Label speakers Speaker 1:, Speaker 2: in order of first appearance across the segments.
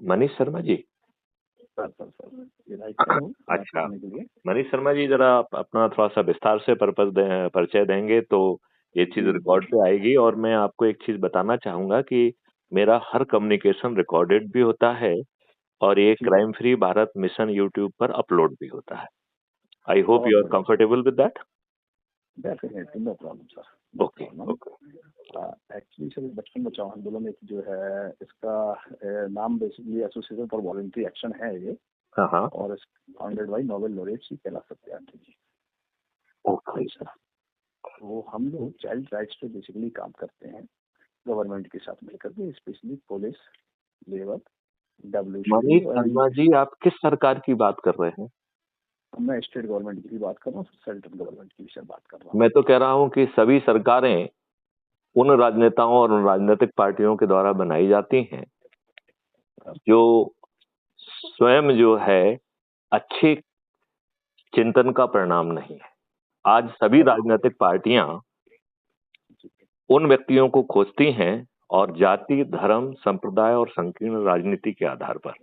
Speaker 1: Manish Sharma ji.
Speaker 2: Sir ये right time हो बात
Speaker 1: अच्छा,
Speaker 2: करने के लिए।
Speaker 1: मनीष शर्मा जी, जरा आप अपना थोड़ा सा विस्तार से परिचय देंगे तो ये चीज
Speaker 2: जी
Speaker 1: रिकॉर्ड
Speaker 2: जी
Speaker 1: पे आएगी। और मैं आपको एक चीज बताना चाहूंगा कि मेरा हर कम्युनिकेशन रिकॉर्डेड भी होता है और ये
Speaker 2: जी
Speaker 1: crime free Bharat mission YouTube पर अपलोड भी होता है। आई होप
Speaker 2: बहुत
Speaker 1: यू आर
Speaker 2: बढ़िया sir.
Speaker 1: Comfortable with that.
Speaker 2: Definitely no problem sir, no
Speaker 1: okay
Speaker 2: problem.
Speaker 1: Okay.
Speaker 2: Actually sir Bachpan Bachao Andolan एक जो है इसका नाम basically association for voluntary action है ये।
Speaker 1: हाँ हाँ।
Speaker 2: और founded by Nobel laureate Shri Kailash Satyarthi ji.
Speaker 1: Okay
Speaker 2: sir वो हम लोग चाइल्ड राइट्स पे बेसिकली काम करते हैं गवर्नमेंट के साथ मिलकर के, specially police, labour,
Speaker 1: Manish
Speaker 2: WHO और
Speaker 1: शर्मा जी, आप किस सरकार की बात कर रहे हैं?
Speaker 2: मैं स्टेट गवर्नमेंट की भी बात कर रहा हूँ, सेंट्रल गवर्नमेंट की भी सर बात कर रहा हूँ।
Speaker 1: मैं तो कह रहा हूं कि सभी सरकारें उन राजनेताओं और उन राजनीतिक पार्टियों के द्वारा बनाई जाती हैं जो स्वयं जो है अच्छे चिंतन का परिणाम नहीं है। आज सभी राजनीतिक पार्टियां उन व्यक्तियों को खोजती हैं और जाति, धर्म, संप्रदाय और संकीर्ण राजनीति के आधार पर।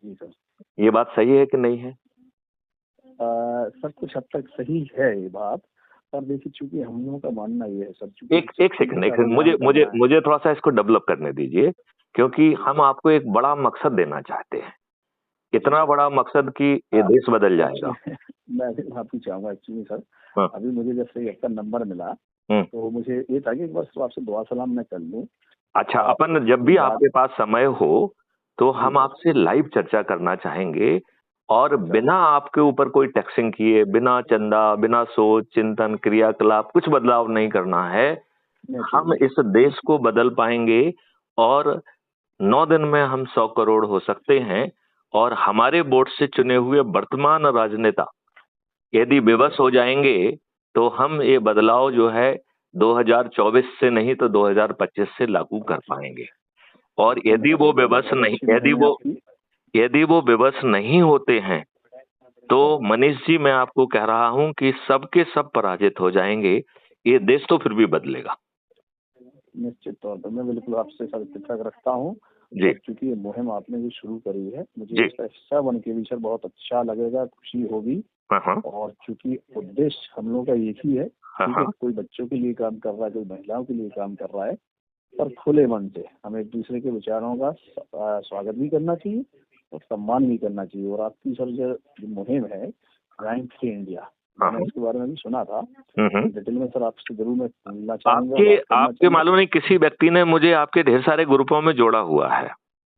Speaker 2: जी सर।
Speaker 1: ये बात सही है कि नहीं है?
Speaker 2: सर कुछ हद तक सही है ये बात, पर देखिए चूंकि हम लोगों का मानना ये है सर, चूंकि
Speaker 1: एक एक
Speaker 2: सबको
Speaker 1: सेकंड, एक
Speaker 2: बचा के
Speaker 1: सेकंड, मुझे
Speaker 2: काम
Speaker 1: मुझे
Speaker 2: करना है।
Speaker 1: मुझे थोड़ा सा इसको डेवलप करने दीजिए, क्योंकि
Speaker 2: जी
Speaker 1: हम आपको एक बड़ा मकसद देना चाहते हैं।
Speaker 2: जी
Speaker 1: इतना बड़ा मकसद कि ये देश बदल जाएगा।
Speaker 2: एक्चुअली मैं भी माफी चाहूंगा एक्चुअली सर।
Speaker 1: हाँ।
Speaker 2: अभी मुझे जैसे आपका नंबर मिला
Speaker 1: हम्म।
Speaker 2: तो मुझे ये था कि एक बार आपसे दुआ सलाम मैं कर लूँ।
Speaker 1: अच्छा,
Speaker 2: आप
Speaker 1: अपन जब
Speaker 2: उसके
Speaker 1: भी
Speaker 2: बाद
Speaker 1: आपके पास समय हो तो
Speaker 2: जी
Speaker 1: हम
Speaker 2: सर।
Speaker 1: आपसे लाइव चर्चा करना चाहेंगे, और
Speaker 2: अच्छा
Speaker 1: बिना आपके ऊपर कोई टैक्सिंग किए, बिना चंदा, बिना सोच चिंतन क्रियाकलाप कुछ बदलाव नहीं करना है। हम
Speaker 2: नेचुरली
Speaker 1: इस देश को बदल पाएंगे और 9 दिन में हम 100 करोड़ हो सकते हैं। और हमारे वोट से चुने हुए वर्तमान राजनेता यदि
Speaker 2: जी
Speaker 1: विवश
Speaker 2: सर।
Speaker 1: हो जाएंगे तो हम ये बदलाव जो है 2024 से नहीं तो 2025 से लागू कर पाएंगे। और
Speaker 2: एकदम सर, ये तो बहुत अच्छी मुहिम है आपकी।
Speaker 1: यदि वो विवश नहीं होते हैं तो
Speaker 2: हाँ,
Speaker 1: मनीष जी, मैं आपको कह रहा हूं कि सबके सब पराजित हो जाएंगे। ये देश तो फिर भी बदलेगा।
Speaker 2: निश्चित तौर पर मैं बिल्कुल आपसे सर इत्तेफाक रखता हूँ।
Speaker 1: जी
Speaker 2: और चूंकि ये मुहिम आपने भी शुरू करी है, मुझे
Speaker 1: जी।
Speaker 2: इसका हिस्सा बन के भी सर बहुत अच्छा लगेगा, खुशी होगी।
Speaker 1: हाँ हाँ
Speaker 2: और चूंकि उद्देश्य हम लोगों का एक ही है,
Speaker 1: हाँ
Speaker 2: ठीक है,
Speaker 1: हाँ।
Speaker 2: कोई बच्चों के लिए काम कर रहा है, कोई महिलाओं के लिए काम कर रहा है, पर खुले मन से हम एक दूसरे के विचारों का स्वागत भी करना चाहिए और सम्मान भी करना चाहिए। और आपकी सर जो मुहिम है क्राइम फ्री इंडिया,
Speaker 1: हाँ
Speaker 2: मैंने
Speaker 1: हाँ।
Speaker 2: इसके बारे में भी सुना था।
Speaker 1: हम्म।
Speaker 2: डिटेल में सर आपसे जरूर मैं मिलना चाहूंगा,
Speaker 1: आपके
Speaker 2: बात करना
Speaker 1: आपके
Speaker 2: चाहूंगा।
Speaker 1: मालूम नहीं किसी व्यक्ति ने मुझे आपके ढेर सारे ग्रुपों में जोड़ा हुआ है।